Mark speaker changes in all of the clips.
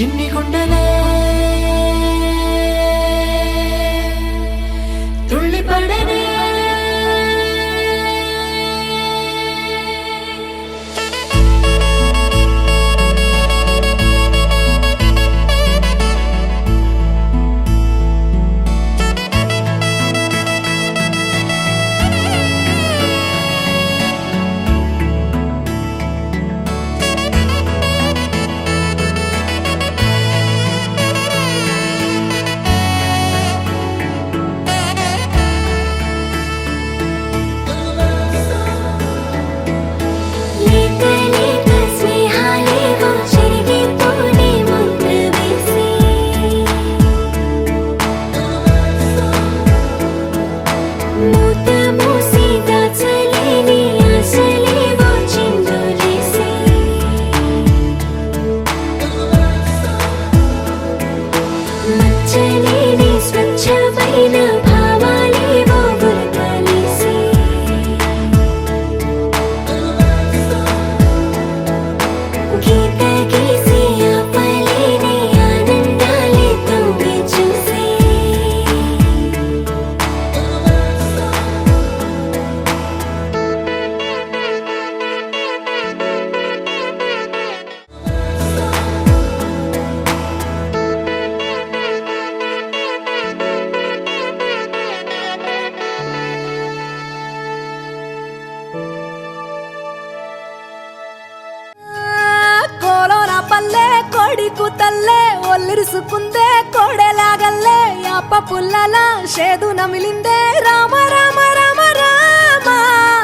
Speaker 1: చిన్ని గుండెలే తుళ్ళి పడనే
Speaker 2: తల్లే ఒల్లిరుసుకుందే కోడెలాగల్లే యాప పుల్లల షేదు నమిలిందే రామ రామ రామ రామ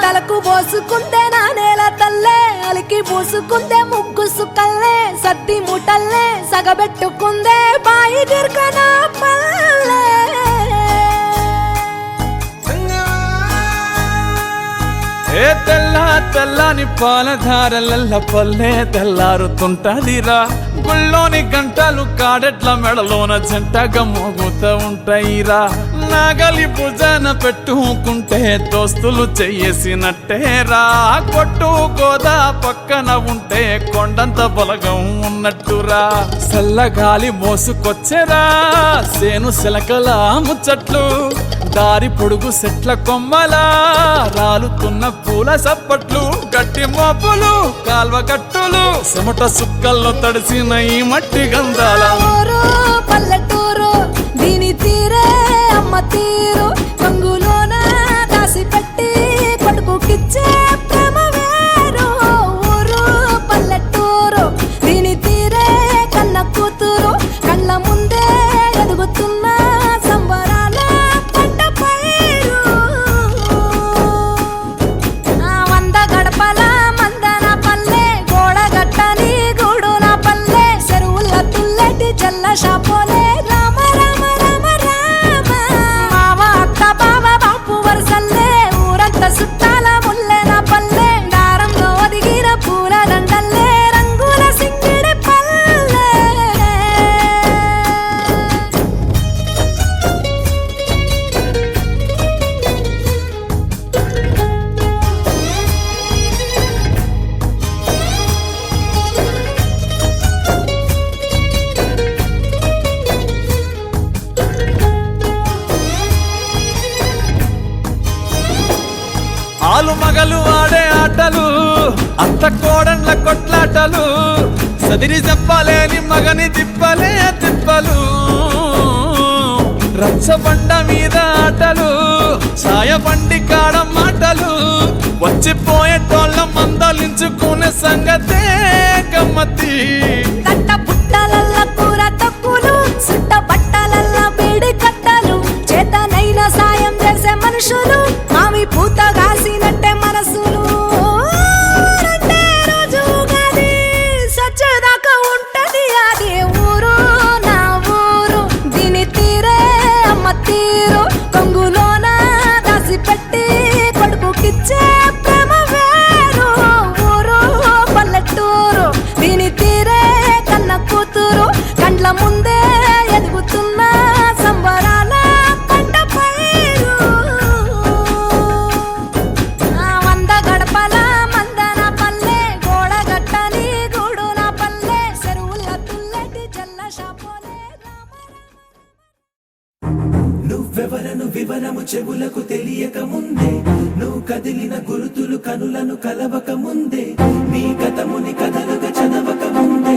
Speaker 2: తలకు పోసుకుందే నా నేల తల్లే అలికి పూసుకుందే ముగ్గు సుక్కల్లే సద్ది ముటల్లే సగబెట్టుకుందే బాయి దిర్కన పల్లె
Speaker 3: ఏ తెల్ల తెల్లని పాలధారలల్ల పల్లె తెల్లారుతుంటదిరా గుళ్ళోని గంటలు కాడెట్ల మెడలోన జంటగా మోగుతూ ఉంటాయిరా నాగలి భుజాన పెట్టుకుంటే దోస్తులు చెయ్యేసినట్టేరా కొట్టు గోదా పక్కన ఉంటే కొండంత బలగం ఉన్నట్టురా చల్లగాలి మోసుకొచ్చెరా సేను శిలకల ముచ్చట్లు దారి పొడుగు సెట్ల కొమ్మలా రాలుతున్న పూల సప్పట్లు గట్టి మోపులు కాల్వ గట్టులు చెమట సుక్కల్లో తడిసిన ఈ మట్టి గంధాల
Speaker 2: పల్లెటూరు దీని తీరే అమ్మ తీరు కంగులోన దాసి పెట్టి కొడుకుకిచ్చే ప్రేమ వేరు ఊరు పల్లెటూరు దీని తీరే కన్న కూతురు కళ్ళ ముందే ఎదుగుతున్న సంబరాల పంట పైరు వంద గడపల మందన పల్లె గోడ గట్టని గూడు నా పల్లె చెరువుల తుల్లటి జల్ల షాపోలే రామ రామ రామ రామ మావ అత్త బావ బాపు వరసల్లే ఊరంత సుట్టాల ముల్లె నా పల్లె దారంలో ఒదిగిన పూల దండల్లే రంగుల సింగిడి పల్లె
Speaker 3: ఆలు మగలు ఆడే ఆటలు అత్త కోడన్ల కొట్లాటలు సదిరి చెప్పలేని మగని తిప్పలే తిప్పలు రచ్చబండ మీద ఆటలు ఛాయ బండి కాడ మాటలు వచ్చిపోయేటోళ్ళ మందలించుకునే సంగతే గమ్మతి
Speaker 2: తట్ట పుట్టలల్ల కూర తక్కులు సుట్ట బట్టలల్ల బేడి కట్టలు చేతనైన సాయం చేసే మనుషులు మావి పూత కాసినట్టే మనసులు అంటే రోజు గది సచ్చేదాకా ఉంటది అది ఊరు నా ఊరు దీని తీరే అమ్మ తీరు కొంగులోన దాసి పెట్టి కొడుకుకిచ్చే ప్రేమ వేరు ఊరు పల్లెటూరు దీని తీరే కన్న కూతురు కండ్ల ముందే ఎదుగుతున్న సంబరాల పంట పైరు
Speaker 4: చెవులకు తెలియక ముందే నువ్వు కదిలిన గురుతులు కనులను కలవక ముందే నీ కథముని కథలుగా చదవక ముందే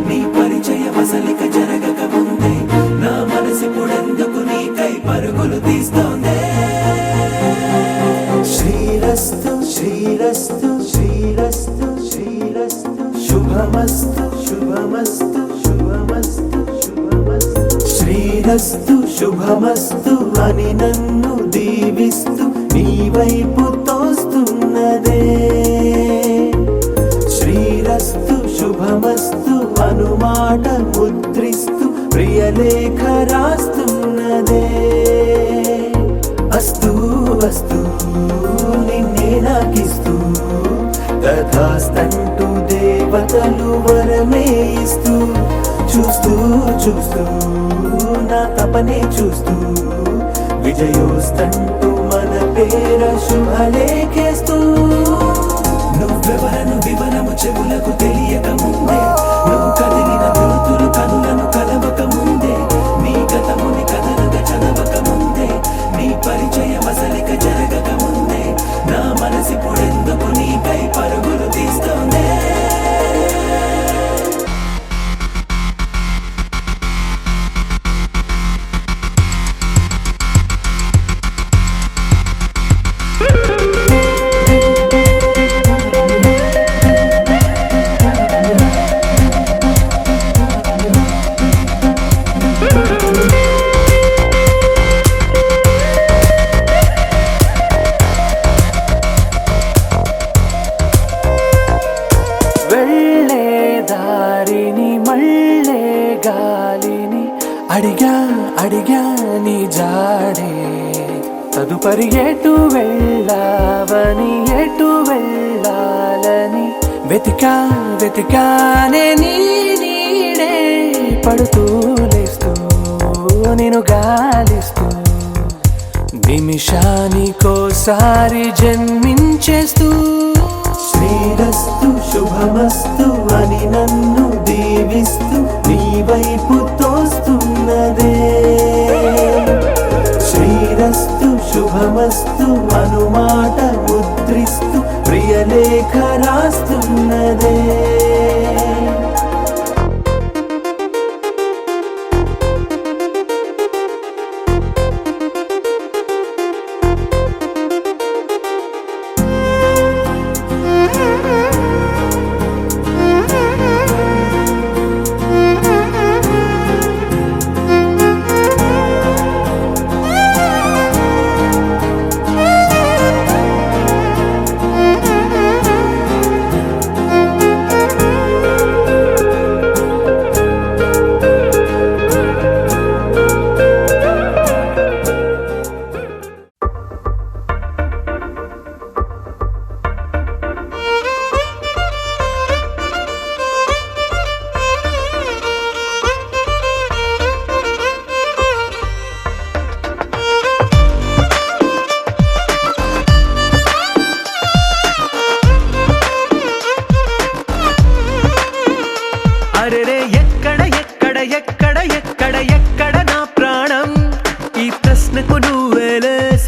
Speaker 4: నీ పరిచయ వసలిక జరగక ముందే నా మనసు పొడెందుకు నీకై పరుగులు తీస్తోందే శ్రీరస్తు శ్రీరస్తు శ్రీరస్తు శ్రీరస్తు శుభమస్తు శుభమస్తు శుభమస్తు శుభమస్తు శ్రీరస్తు శుభమస్తు అని నన్ను దీవిస్తూ నీ వైపు తోస్తున్నదే శ్రీరస్తు శుభమస్తు అనుమాట ముద్రిస్తూ ప్రియలేఖ రాస్తున్నదే అస్తు అస్తు నిన్నే నాకిస్తూ తథాస్తంటూ దేవతలు వరమే ఇస్తూ చూస్తూ చూస్తూ నా తపనే చూస్తూ విజయోస్తంటూ మన పేర శుభలేఖేస్తూ నువ్వెవరను వివరము చెవులకు తెలియక ముందే నువ్వు కదిలిన గురుతులు కనులను కలవక ముందే నీ గతముని కథలుగా చదవక ముందే నీ పరిచయ వసలిక జరగక ముందే నా మనసి పొడెందుకు నీకై పరుగులు తీస్తోందే అడిగా అడిగా నీ జాడే తదుపరి ఎటు వెళ్ళావని ఎటు వెళ్ళాలని వెతికా వెతికానే నీ నీడే పడుతూ లేస్తూ నేను గాలిస్తూ నిమిషానికోసారి జన్మించేస్తూ శ్రీరస్తు శుభమస్తు అని నన్ను దీవిస్తూ నీ వైపు తోస్తున్నదే శ్రీరస్తు శుభమస్తు అనుమాట ముద్రిస్తూ ప్రియలేఖ రాస్తున్నదే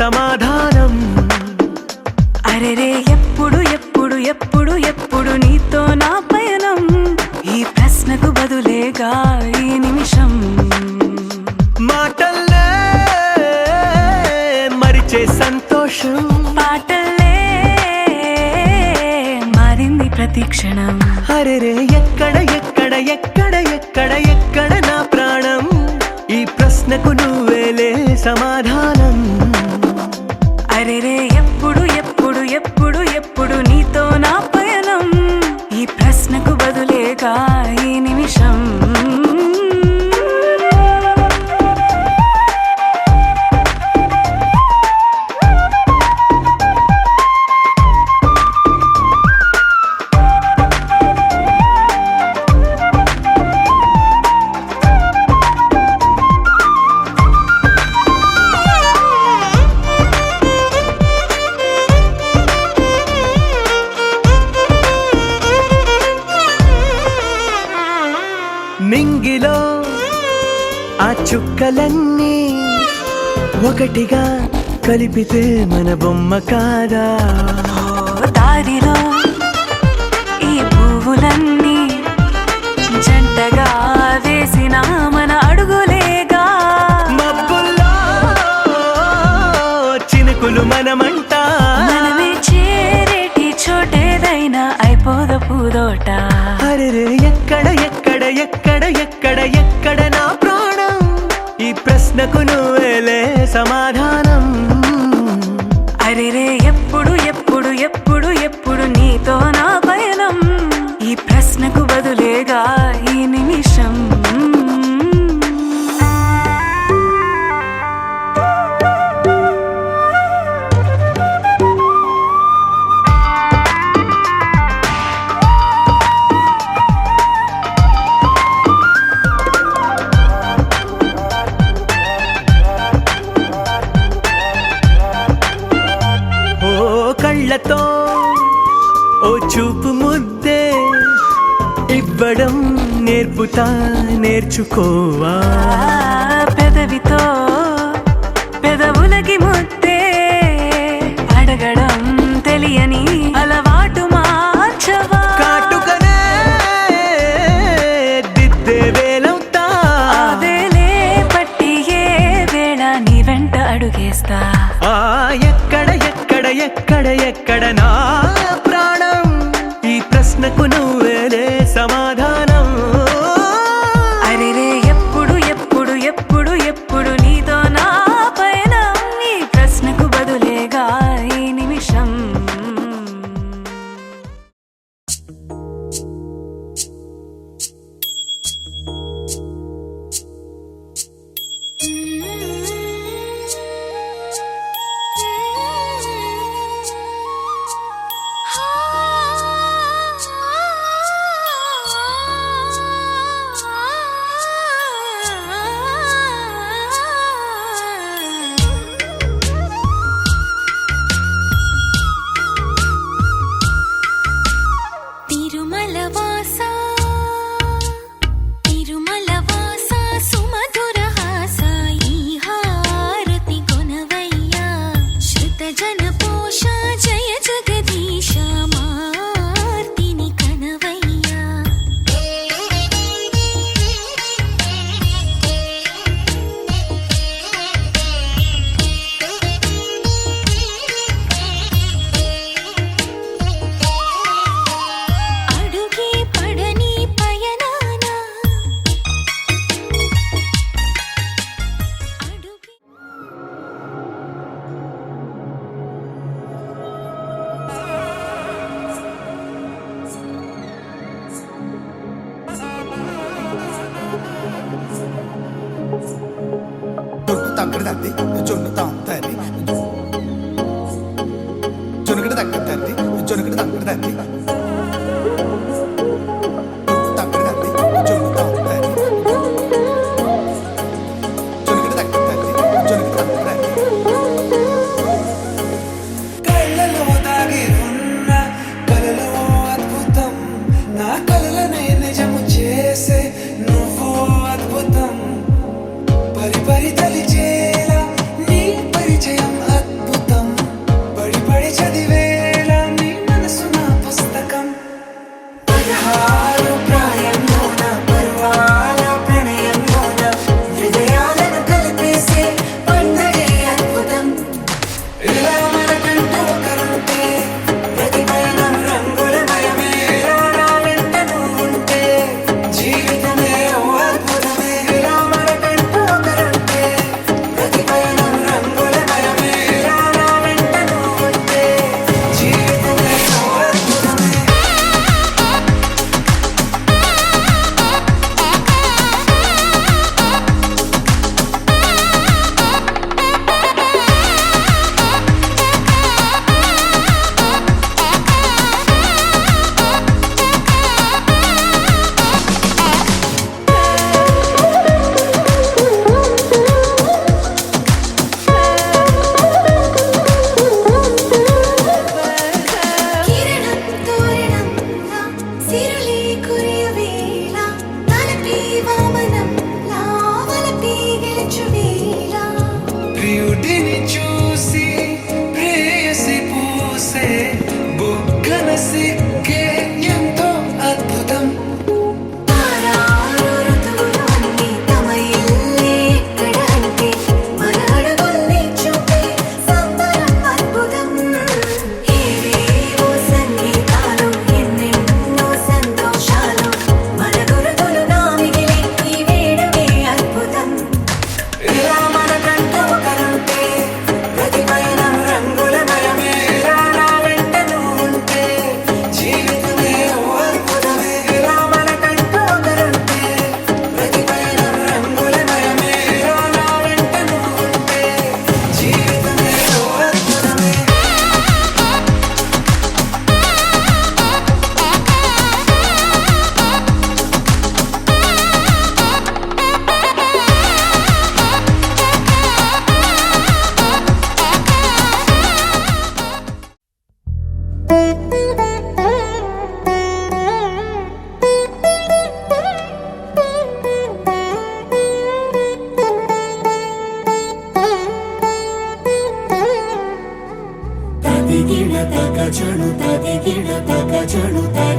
Speaker 5: సమాధానం
Speaker 2: అరెరే ఎప్పుడు ఎప్పుడు ఎప్పుడు ఎప్పుడు నీతో నా పయనం ఈ ప్రశ్నకు బదులేగా ఈ నిమిషం
Speaker 5: మాటల్లే మరిచే సంతోషం
Speaker 2: పాటల్లే మారింది ప్రతి క్షణం
Speaker 5: అరెరే ఎక్కడ ఎక్కడ ఎక్కడ ఎక్కడ ఎక్కడ నా ప్రాణం ఈ ప్రశ్నకు నువ్వేలే సమాధానం
Speaker 2: అరెరే ఎప్పుడు ఎప్పుడు ఎప్పుడు ఎప్పుడు నీతో నా పయనం ఈ ప్రశ్నకు బదులేగా ఈ నిమిషం
Speaker 5: నింగిలో ఆ చుక్కలన్నీ ఒకటిగా కలిపితే మన బొమ్మ కాదా
Speaker 2: దారిలో ఈ పువ్వులన్నీ జంటగా వేసిన మన అడుగులేగా
Speaker 5: మబ్బుల్లో చినుకులు మనమంట
Speaker 2: మనమే చేరేటి చోటేదైనా అయిపోద పూదోట
Speaker 5: అరెరే ఎక్కడ ఎక్కడ ఎక్కడ ఎక్కడ ఎక్కడ నా ప్రాణం ఈ ప్రశ్నకు నువ్వేలే సమాధానం
Speaker 2: అరెరే ఎప్పుడు ఎప్పుడు ఎప్పుడు ఎప్పుడు నీతో నా పయనం ఈ ప్రశ్నకు బదులేగా ఈ నిమిషం
Speaker 5: కళ్ళతో ఓ చూపు ముద్దే ఇవ్వడం నేర్పుతా నేర్చుకోవా
Speaker 2: పెదవితో పెదవులకి ముద్దే అడగడం తెలియని అలవాటు మార్చవా
Speaker 5: కాటుకనే దిద్దే వేలవుతా
Speaker 2: వేలే పట్టి ఏ వేళ నీ వెంట అడుగేస్తా
Speaker 5: ఎక్కడ ఎక్కడ ఎక్కడ ఎక్కడ నా ప్రాణం ఈ ప్రశ్నకు నువ్వేలే సమాధానం
Speaker 2: అరెరే ఎప్పుడు ఎప్పుడు ఎప్పుడు ఎప్పుడు నీతో నా పైన ఈ ప్రశ్నకు బదులేగా ఈ నిమిషం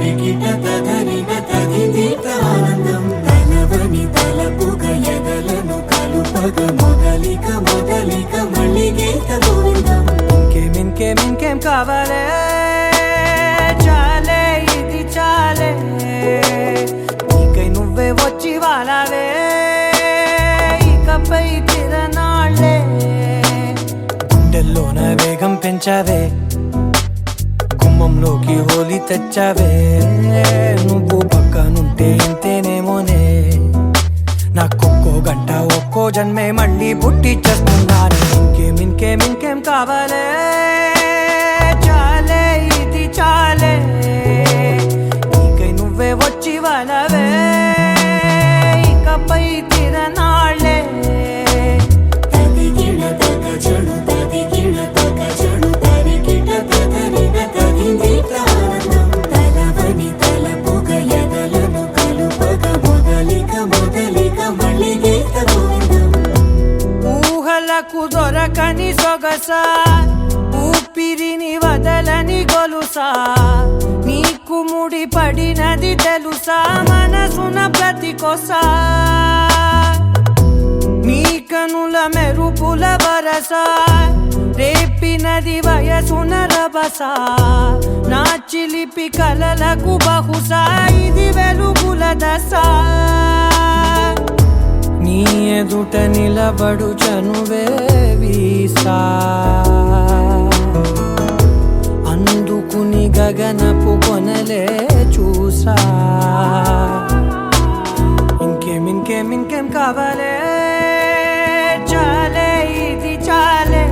Speaker 4: తరికిట తదరిన తదిదీత ఆనందం తలవని తలపుగ ఎదలను కలుపగ మొదలిక మొదలిక మళ్ళీ గీత గోవిందం
Speaker 5: ఇంకేం కావాలే చాలే ఇది చాలే నీకై నువ్వే వచ్చి వాలావే ఇకపై తిరనాళ్ళే గుండెల్లోన వేగం పెంచావే గుమ్మంలోకి హోలీ తెచ్చావే నువ్వు పక్కనుంటే ఇంతేనేమోనే నాకొక్కో గంట ఒక్కో జన్మే మళ్ళీ పుట్టి చేస్తున్నాను ఇంకేం కావాలే చాలే ఇది చాలే నీకై నువ్వే వచ్చి వాళ్ళవే ఇకపై తిరనాళ్ళే
Speaker 4: తదిగిణ తగ చెడు తదిగిణ తగ చెడు తరికిట తదరిన తదిదీత ఆనందం తలవని తలపుగ ఎదలను కలుపగ మొదలిక మొదలిక మళ్ళీ గీత గోవిందం
Speaker 5: ఊహలకు దొరకని సొగసా ఊపిరిని వదలని గొలుసా నీకు ముడి పడినది తెలుసా మనసున ప్రతి కొసా నీ కనుల మెరుపుల వరస రేపినది వయసున రభస నా చిలిపి కలలకు బహుశా ఇది వెలుగుల దశ నీ ఎదుట నిలబడు చనువే వీసా అందుకుని గగనపు కొనలే చూసా ఇంకేం కావాలే చాలే ఇది చాలే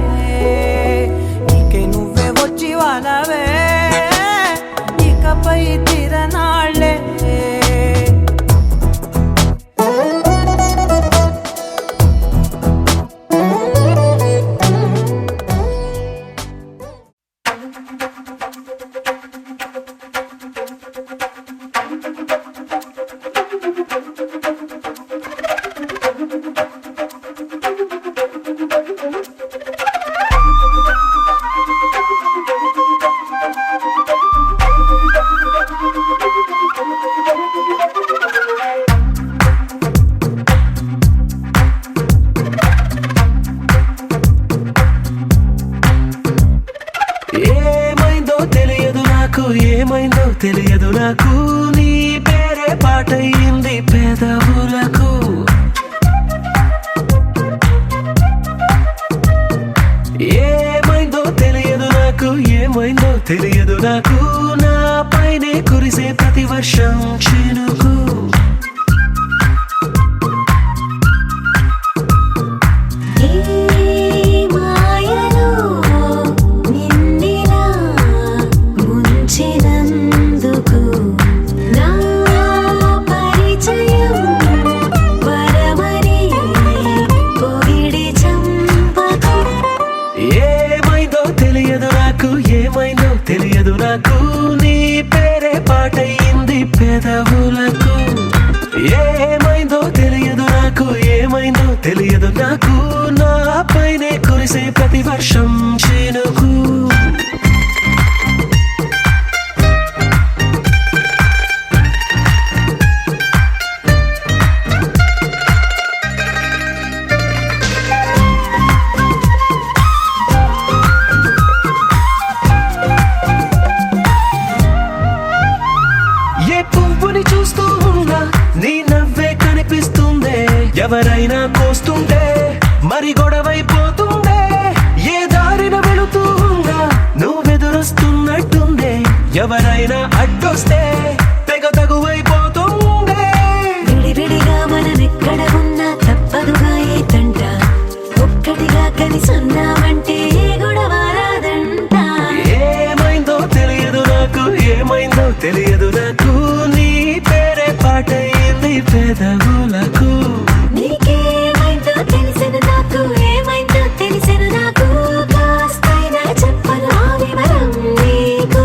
Speaker 5: నీకై నువ్వే వచ్చి వాళ్ళవే ఇకపై తిరనాళ్ళే తెలియదు నాకు నీ పేరే పాటయింది పెదవులకు ఏమైందో తెలియదు నాకు నా పైనే కురిసే ప్రతి వర్షం చినుకు తెలియదు నాకు నీ పేరే పాటయింది పెదవులకు ఏమైందో తెలియదు నాకు నా పైనే కురిసే ప్రతి వర్షం చినుకు ఎవరైనా కోస్తుంటే మరి గొడవైపోతుందే ఏ దారిన వెళుతుందా నువ్వెదురొస్తున్నట్టుందే ఎవరైనా అడ్డొస్తే తెగ తగువైపోతుందే
Speaker 1: విడివిడిగా మనమెక్కడ ఉన్నా తప్పదుగా ఏ తంట ఒక్కటిగా కలిసి ఉన్నామంటే గొడవ రాదంట
Speaker 4: ఏమైందో తెలియదు నాకు నీ పేరే పాటయింది పెదవులకు
Speaker 1: నీకేమైందో తెలిసెను నాకు ఏమైందో తెలిసెను నాకు కాస్తైనా చెప్పను ఆ వివరం నీకు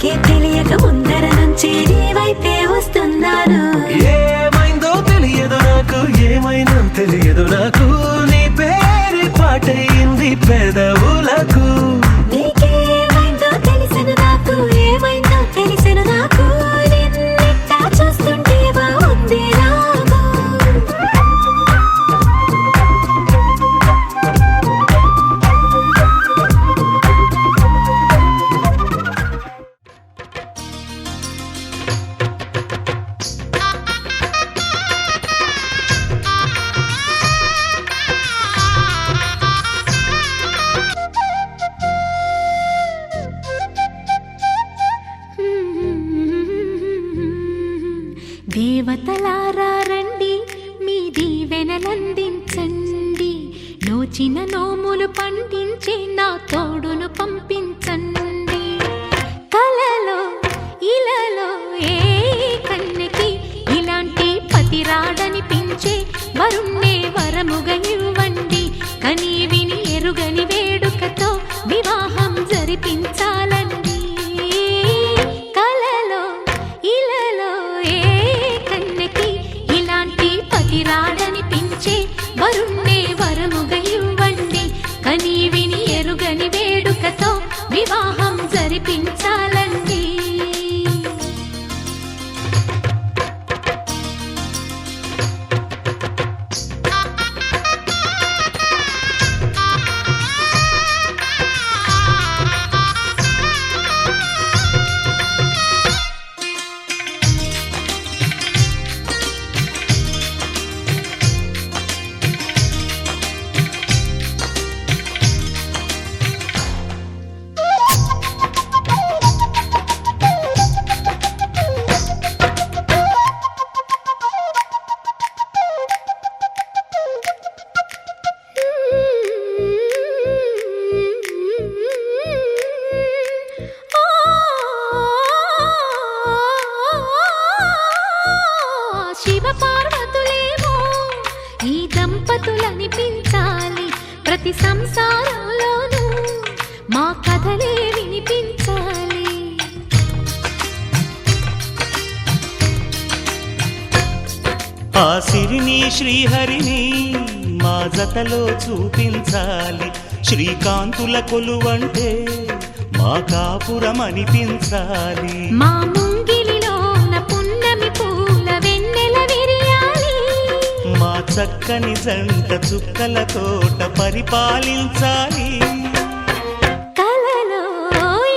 Speaker 1: మనకే తెలియక ముందర నుంచి నీ వైపే వస్తున్నాను.
Speaker 5: ఏమైందో తెలియదు నాకు, ఏమైనా తెలియదు నాకు, నీ పేరు పాటయింది పెదవులకు.
Speaker 1: నీకేమైందో తెలిసిన నాకు, ఏమైందో తెలిసిన నాకు, నిన్నిట్టా చూస్తుంటే బాగుంది నాకు.
Speaker 2: దేవతలారా రండి, మీ దీవెనలందించండి, నోచిన నోములు పండించే నా తోడును పంపించండి. కలలో ఇలలో ఏ కన్నెకి ఇలాంటి పతి రాడనిపించే వరుణ్ణే వరముగా ఇవ్వండి. కని విని ఎరుగని వేడుకతో వివాహం జరిపించాలండి. కలలో ఇలలో ఏ కన్నెకి ఇలాంటి పతి రాడనిపించే వరుణ్ణే వరముగా ఇవ్వండి. కని విని ఎరుగని వేడుకతో వివాహం జరిపించాలండి. శివ పార్వతులేమో ఈ దంపతులనిపించాలి, ప్రతి సంసారంలోనూ మా కథలే వినిపించాలి.
Speaker 5: ఆ సిరిని శ్రీహరిని మా జతలో చూపించాలి, శ్రీకాంతుల కొలువంటే మా కాపురం అనిపించాలి.
Speaker 2: మా ముంగిలిలోన పున్నమి పూల వెన్నెల విరియాలి,
Speaker 5: మా చక్కని జంట చుక్కల తోట పరిపాలించాలి.
Speaker 2: కలలో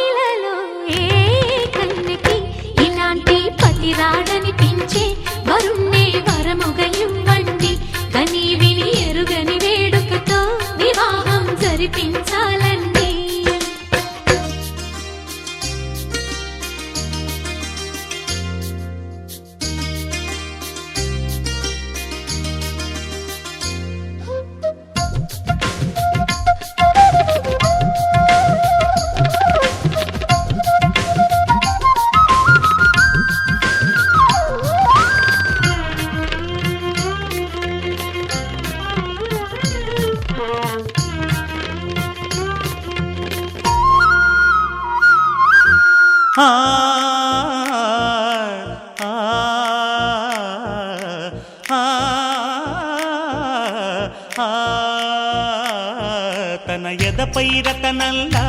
Speaker 2: ఇలలో ఏ కన్నెకి ఇలాంటి పతి రాడనిపించే వరుణ్ణే వరముగా ఇవ్వండి. కని విని ఎరుగని వేడుకతో వివాహం జరిపించాలండి.
Speaker 5: ఆ ఆ ఆ తన ఎదపై రతనల్లా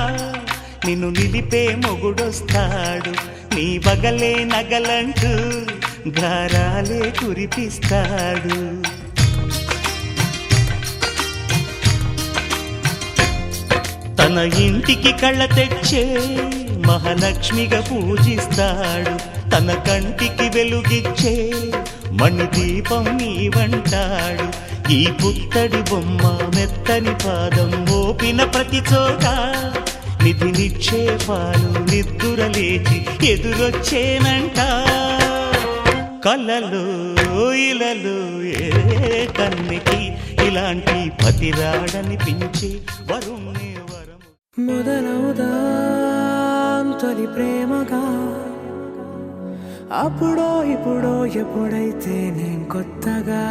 Speaker 5: నిన్ను నిలిపే మొగుడొస్తాడు, నీ బగలే నగలంటూ గారాలే కురిపిస్తాడు. తన ఇంటికి కళ్ళ తెచ్చే మహాలక్ష్మిగా పూజిస్తాడు, తన కంటికి వెలుగిచ్చే మణిదీపం నీవంటాడు. ఈ పుత్తడి బొమ్మ మెత్తని పాదం మోపిన ప్రతి చోట నిధి నిక్షేపాలు నిద్దురలేచి ఎదురొచ్చేనంట. కలలో ఇలలో ఏ కన్నికి ఇలాంటి పతిరాడనిపించే వరుణ్ణే వరము.
Speaker 6: మొదలవుదాం తొలి ప్రేమగా, అప్పుడో ఇప్పుడో ఎప్పుడైతే నేను కొత్తగా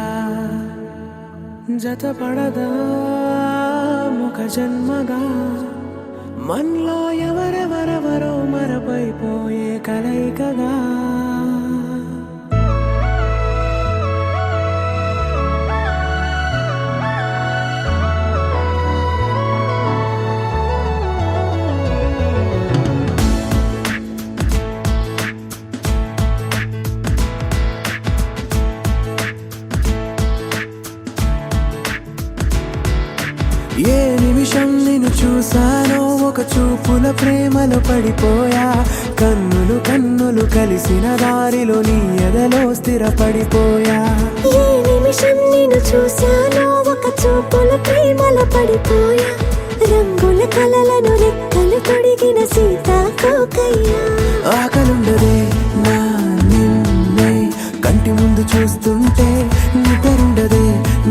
Speaker 6: జతపడదా ముఖ జన్మగా, మనలో ఎవరెవరెవరో మరపైపోయే కలయికగా. ఏ నిమిషం నిన్ను చూసానో ఒక చూపుల ప్రేమలో పడిపోయా. కన్నులు కన్నులు కలిసిన దారిలో నీ ఎదలో స్థిరపడిపోయా.
Speaker 2: ఏ నిమిషం నిన్ను చూశానో ఒక చూపుల ప్రేమలో పడిపోయా. రంగుల కలలను రెక్కలు తొడిగిన సీతాకోకయ్యా.
Speaker 6: ఆకలుండదే నా నిన్నే కంటి ముందు చూస్తుంటే, నిద్రుండదే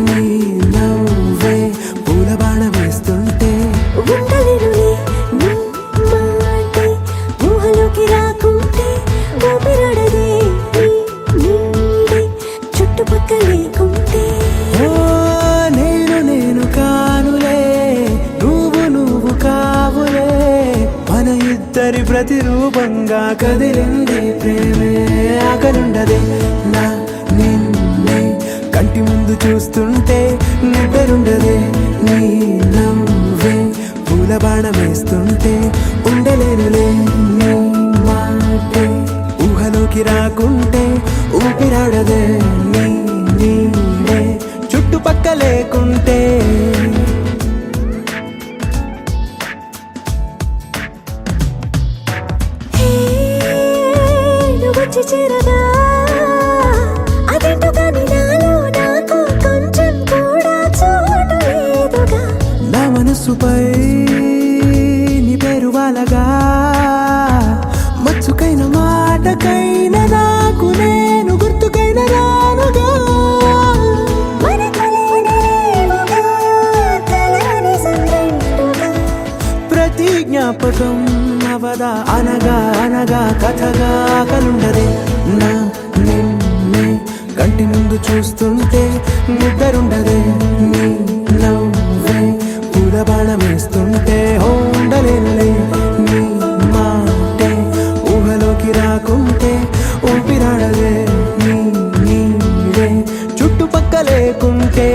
Speaker 6: నీ నవ్వే పూల బాణ వేస్తుంటే.
Speaker 2: ఉండలేనులే నీ మాటే ఊహలోకి రాకుంటే, ఊపిరాడదే నీ నీడే చుట్టుపక్కల లేకుంటే.
Speaker 6: ఓ నేను నేను కానులే, నువ్వు నువ్వు కావులే, మన ఇద్దరి ప్రతిరూపంగా కదిలింది ప్రేమే. ఆకలుండదే నా నిన్నే కంటి ముందు చూస్తుంటే, నిద్రుండదే నీ నవ్వే పూల బాణం వేస్తుంటే. ఉండలేనులే నీ మాటే ఊహలోకి రాకుంటే, ఊపిరాడదే నీ నీడే చుట్టుపక్క లేకుంటే.
Speaker 2: వచ్చి చేరగా అదేంటో కానీ నాలో నాకు కొంచెం కూడా చోటు లేదుగా.
Speaker 6: నా మనసుపై నీ పేరు వాలగా, మచ్చుకైన మాటకైన నాకు నేను గుర్తుకైన రానుగా.
Speaker 2: మన కలయికలేవుగా, కలని సంగంటుగా.
Speaker 6: ప్రతి జ్ఞాపకం అవదా అనగా అనగా కథగా. కలుండదే నా నిన్నే కంటి ముందు చూస్తుంటే, నిద్రుండదే నీ నవ్వే పూల బాణం వేస్తుంటే. ఉండలేనులే నీ మాటే ఊహలోకి రాకుంటే, ఊపిరాడదే నీ నీడే చుట్టుపక్క లేకుంటే.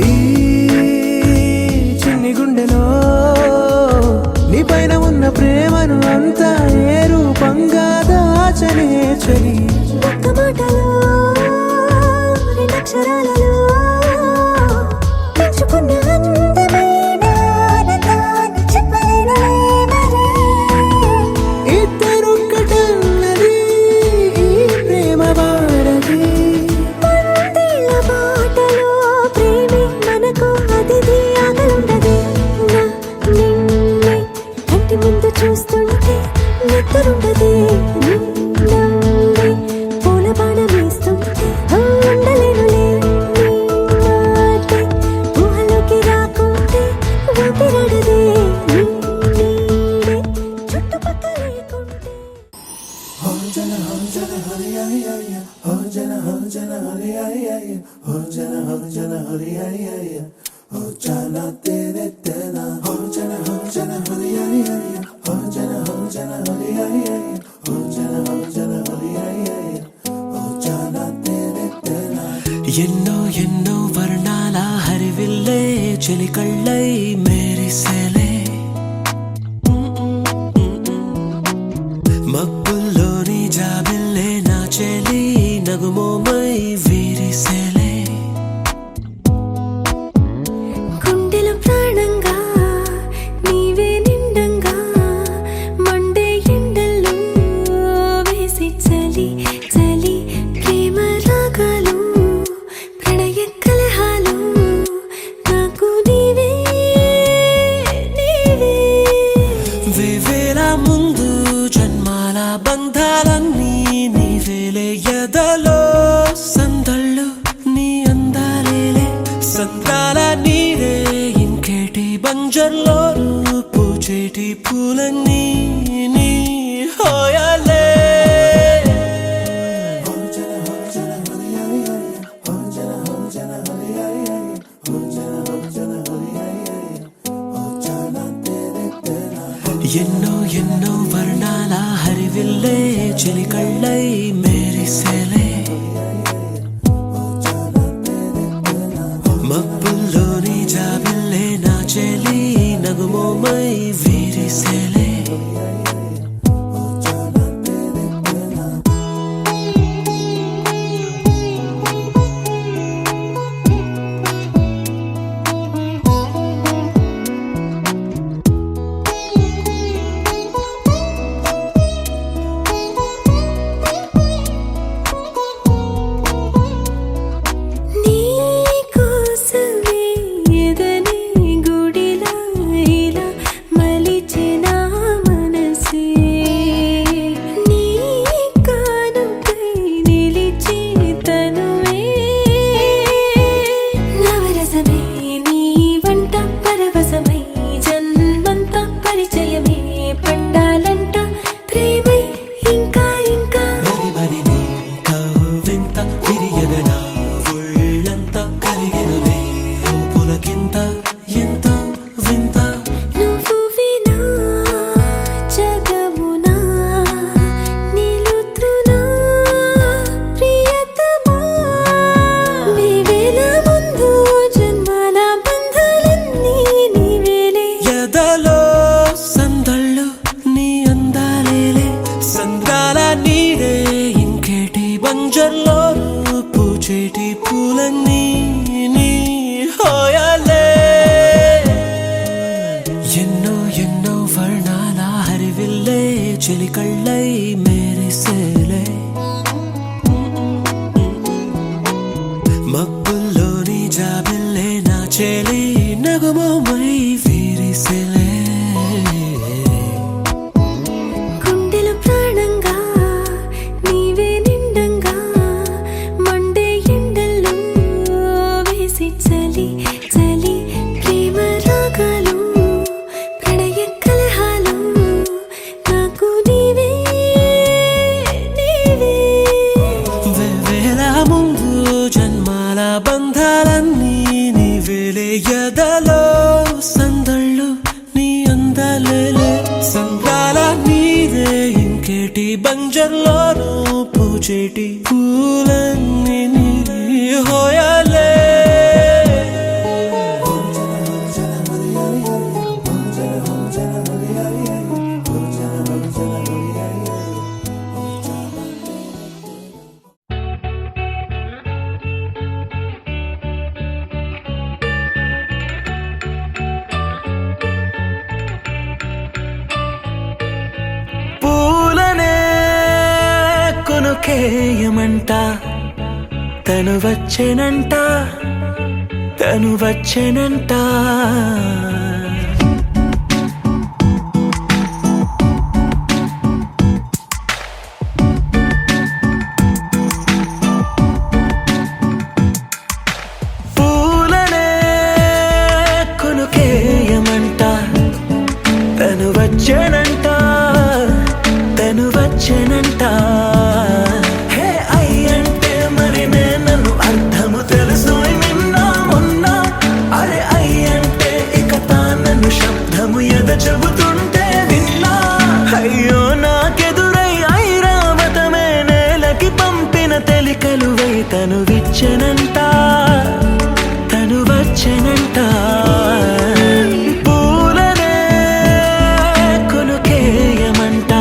Speaker 6: ఈ చిన్ని గుండెలో నీ పైన ఉన్న ప్రేమను అంతా ఏ రూపంగా దాచనే చలి.
Speaker 2: ఒక్క మాటలో రెండక్షరాలలో పెంచుకున్న అందమైన ఆనందాన్ని చెప్పలేనులే మరి.
Speaker 6: ఇద్దరొక్కటన్నది ఈ ప్రేమ వాడది.
Speaker 2: వందేళ్ల బాటలో ప్రేమే మనకు అతిథి. ఆగలుండదే నా నిన్నే కంటి ముందు చూస్తుంటే, నిద్రుండదే నీ నవ్వే పూల బాణం వేస్తుంటే. ఉండలేనులే నీ మాటే ఊహలోకి రాకుంటే, ఊపిరాడదే నీ నీడే చుట్టుపక్కల లేకుంటే.
Speaker 5: ఎన్నో ఎన్నో వర్ణాల హరివిల్లే చెలికళ్ళై మేరిసేలే. మబ్బుల్లోని జాబిల్లే నా చెలి నగుమోమై వీరిసేలే.
Speaker 2: గుండెల ప్రాణంగా నీవే నిండంగా, మండే ఎండల్లో వేసి చలి చలి ప్రేమ రాగాలు, ప్రణయ కలహాలు నాకు నీవే నీవే.
Speaker 5: వేవేల ముందు జన్మాల బంధాలన్నీ నీవేలే. ఎదలో సందళ్ళు నీ అందాలేలే. సందాల నీరే ఇంకేటి బంజర్లో పూచేటి పూలన్నీ నీ ఎన్నో ఎన్నో వర్ణాల హరివిల్లే చెలికళ్ళై మేరిసేలే మబ్బుల్లోని జాబిల్లే నా చెలి నగుమోమై వీరిసేలే
Speaker 1: నీ కోసమే ఎదనే గుడిలా ఇలా మలిచిన మనసే నీ కానుకై నిలిచి తనువే నవరసమే నీ వంట పరవశమై జన్మంతా పరిచయమే పండాలంట ప్రేమై ఇంకా ఇంకా
Speaker 5: మరి మరి నీ కవ్వింత తిరియగనా ఒళ్ళంతా కలిగినవే పులకింత ఎంత వింత
Speaker 1: నువ్వు వినా జగమునా నిలుతునా ప్రియతమా నీవేల ముందు జన్మల బంధాలన్నీ నీవేలే
Speaker 5: ఎదలో సందళ్ళు నీ అందాలేలే సందాల నీడే ఇంకేటి బంజర్లో పూచేటి పూలన్నీ నీ హోయాలే ఎన్నో ఎన్నో వర్ణాల హరివిల్లే చెలికళ్ళై మేరిసేలే మబ్బుల్లోని జాబిల్లే నా చెలి నగుమోమై వీరిసేలే
Speaker 1: గుండెలో ప్రాణంగా నీవే నిండంగా మండే ఎండల్లో వేసి చలి చలి ప్రేమ రాగాలు ప్రణయ కలహాలు నాకు నీవే నీవే
Speaker 5: వేవేల ముందు జన్మాల బంధాలన్నీ నీవేలే ఎదలో సందళ్ళు నీ అందాలేలే సంద్రాల నీదే ఇంకేటి బంజర్లోనూ పూచేటి పూలన్నీ నీ హోయాలే పూలనే కొనుకేయమంట తను వచ్చెనంట తను వచ్చెనంట పూలనే కొనుకేయమంట తను వచ్చెనంట తను వచ్చెనంట హే అయ్యంటే మరి నన్ను అర్థము తెలుసు నిన్న మొన్న అరే అయ్యంటే ఇక తానను శబ్దము ఎద చెబుతుంటే విన్నా అయ్యో నాకెదురై ఐరావతమే నేలకి పంపిన తెలికలువై తను విచ్చెనంట తను వచ్చెనంట పూలనే కొనుకేయమంట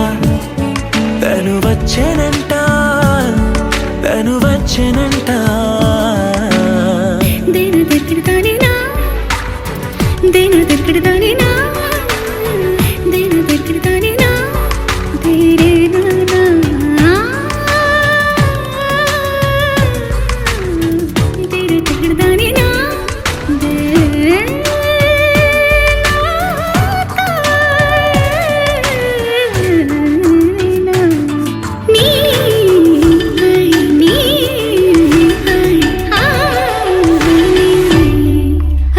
Speaker 5: తను వచ్చెనంట తను వచ్చెనంట
Speaker 1: దేన దగ్గరదానినా దేన దగ్గరదానినా దేన దగ్గరదానినా దేరే నానా దేన దగ్గరదానినా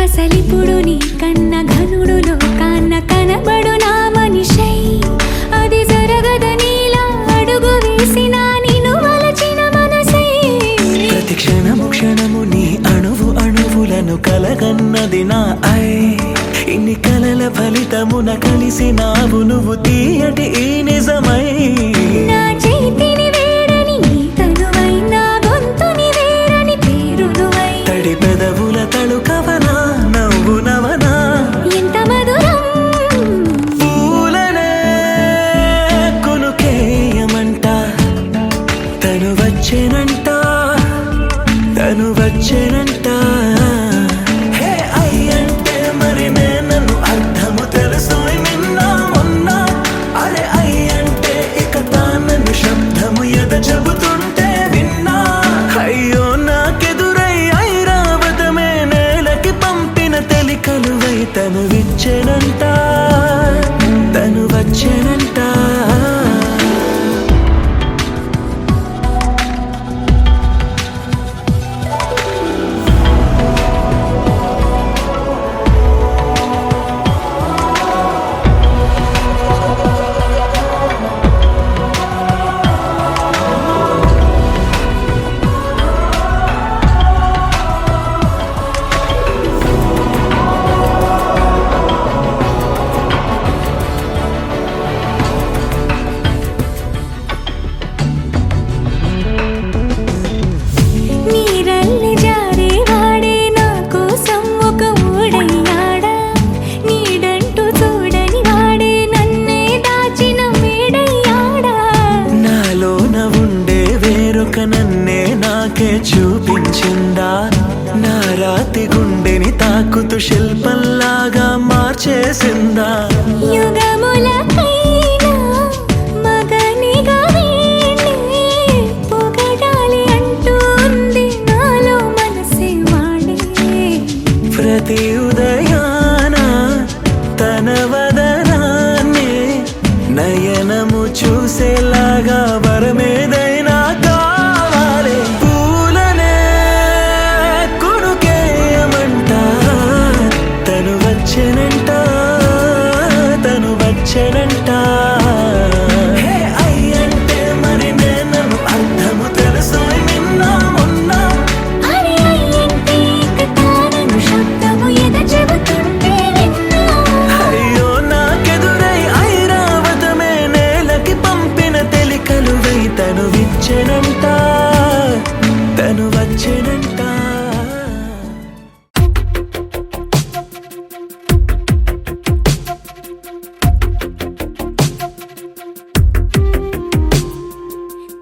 Speaker 1: అసలిప్పుడు నీ కన్న ఘనుడులో కన్న కనబడు నా మనిషై అది జరగదనిలా అడుగు వేసిన నిన్ను వలచిన మనసై
Speaker 5: ప్రతి క్షణము క్షణము నీ అణువు అణువులను కలగన్నది నా ఐ ఇన్ని కలల ఫలితమున కలిసి పూసినావు నువ్వు తీయటి ఈ నిజమై
Speaker 1: నా చేతిని వేడని నీ తనువై నా గొంతుని వేరని పేరు నువ్వై
Speaker 5: తడి పెదవుల తళుకవనా నవ్వు నవనా
Speaker 1: ఎంత మధురం
Speaker 5: పూలనే కొనుకేయమంట తను వచ్చేనంట తను వచ్చేనంట హే అయ్యంటే మరి నన్ను అర్థము తెలుసు నిన్న మొన్న అరే అయ్యంటే ఇక తానను శబ్దము ఎద చెబుతుంటే విన్నా అయ్యో నాకెదురై ఐరావతమే నేలకి పంపిన తెలికలువై తను విచ్చెనంట తను వచ్చేనంట
Speaker 1: నీరల్లి జారే వాడే నా కోసం ఒక ఊడయ్యాడా నీడంటూ చూడని వాడే నన్నే దాచిన మేడయ్యాడా
Speaker 5: నాలోన ఉండే వేరొక నన్నే నాకే చూపించిందా నా రాతి గుండెని తాకుతూ శిల్పంలాగా మార్చేసిందా
Speaker 1: యుగములకైనా మగనిగా వీణ్ణి పొగడాలి అంటుంది నాలో మనసే వాడే
Speaker 5: ప్రతి ఉదయాన తన వదనాన్ని నయనము చూసేలాగా వరమేదైనా కావాలి పూలనే కొనుకేయమంట తను వచ్చేనంట తను వచ్చేనంట హే అయ్యంటే మరి నన్ను అర్థము తెలుసు నిన్న మొన్న
Speaker 1: అరే అయ్యంటే ఇక తానను శబ్దము ఎద చెబుతుంటే విన్నా
Speaker 5: అయ్యో నాకెదురై ఐరావతమే నేలకి పంపిన తెలికలువై తను విచ్చెనంట తను వచ్చేనంట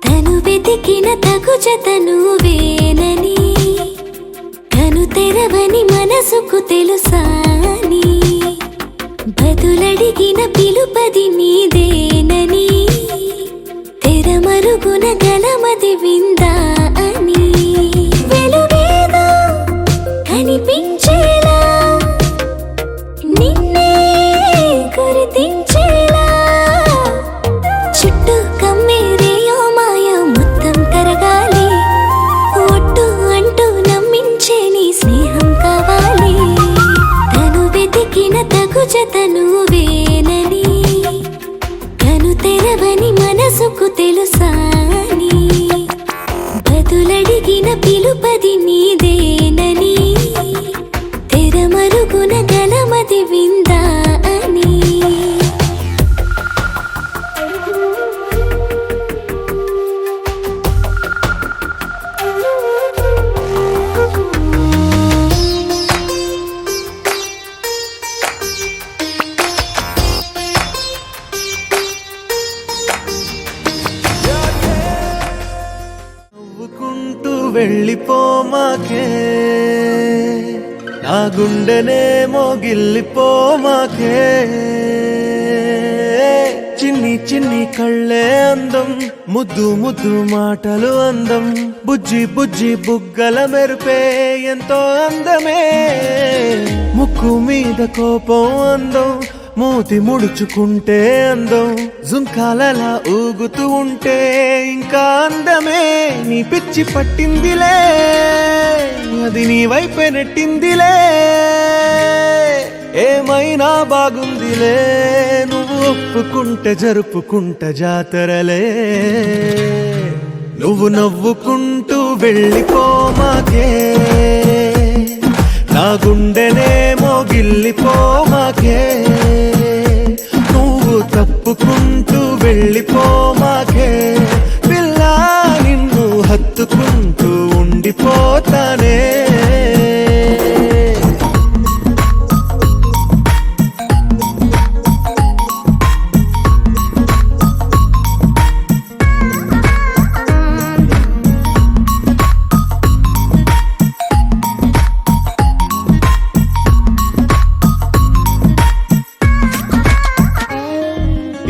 Speaker 1: తను వెతికిన తగు జతను వేనని తను తెరవని మనసుకు తెలుసాని బదులడిగిన పిలుపది నీదేనని తెరమరుగున గలమది విందా అని వెలుగేదో కనిపించేలా నిన్నే గుర్తించేలా చుట్టూ కమ్మేరేయో మాయో మొత్తం కరగాలి ఒట్టు అంటూ నమ్మించే నీ స్నేహం కావాలి తను వెతికిన తగు జతను వేనని తను తెరవని మనసుకు తెలుసాని బదులడిగిన పిలుపది నీదేనని తెరమరుగున గలమది విందా అని
Speaker 6: నవ్వుకుంటూ వెళ్ళిపోమాకే నా గుండెనేమో గిల్లిపోమాకే చిన్ని చిన్ని కళ్ళే అందం ముద్దు ముద్దు మాటలు అందం బుజ్జి బుజ్జి బుగ్గల మెరుపే ఎంతో అందమే ముక్కు మీద కోపం అందం మూతి ముడుచుకుంటే అందం జుంకాలలా ఊగుతూ ఉంటే ఇంకా అందమే నీ పిచ్చి పట్టిందిలే అది నీ వైపే నెట్టిందిలే ఏమైనా బాగుందిలే నువ్వు ఒప్పుకుంటే జరుపుకుంట జాతరలే నువ్వు నవ్వుకుంటూ వెళ్ళిపోమాకే నా గుండెనేమో గిల్లిపోమాకే తప్పుకుంటూ వెళ్ళిపోమాకే పిల్ల నిన్ను హత్తుకుంటూ ఉండిపోతానే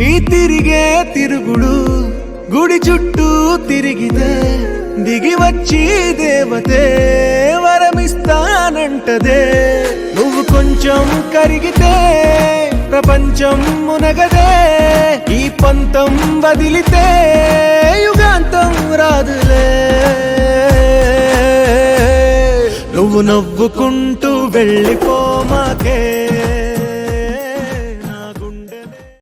Speaker 6: ఈ తిరిగే తిరుగుడు గుడి చుట్టూ తిరిగితే దిగి వచ్చి దేవతే వరమిస్తానంటదే నువ్వు కొంచెం కరిగితే ప్రపంచం మునగదే ఈ పంతం వదిలితే యుగాంతం రాదులే నువ్వు నవ్వుకుంటూ వెళ్ళిపోమాకే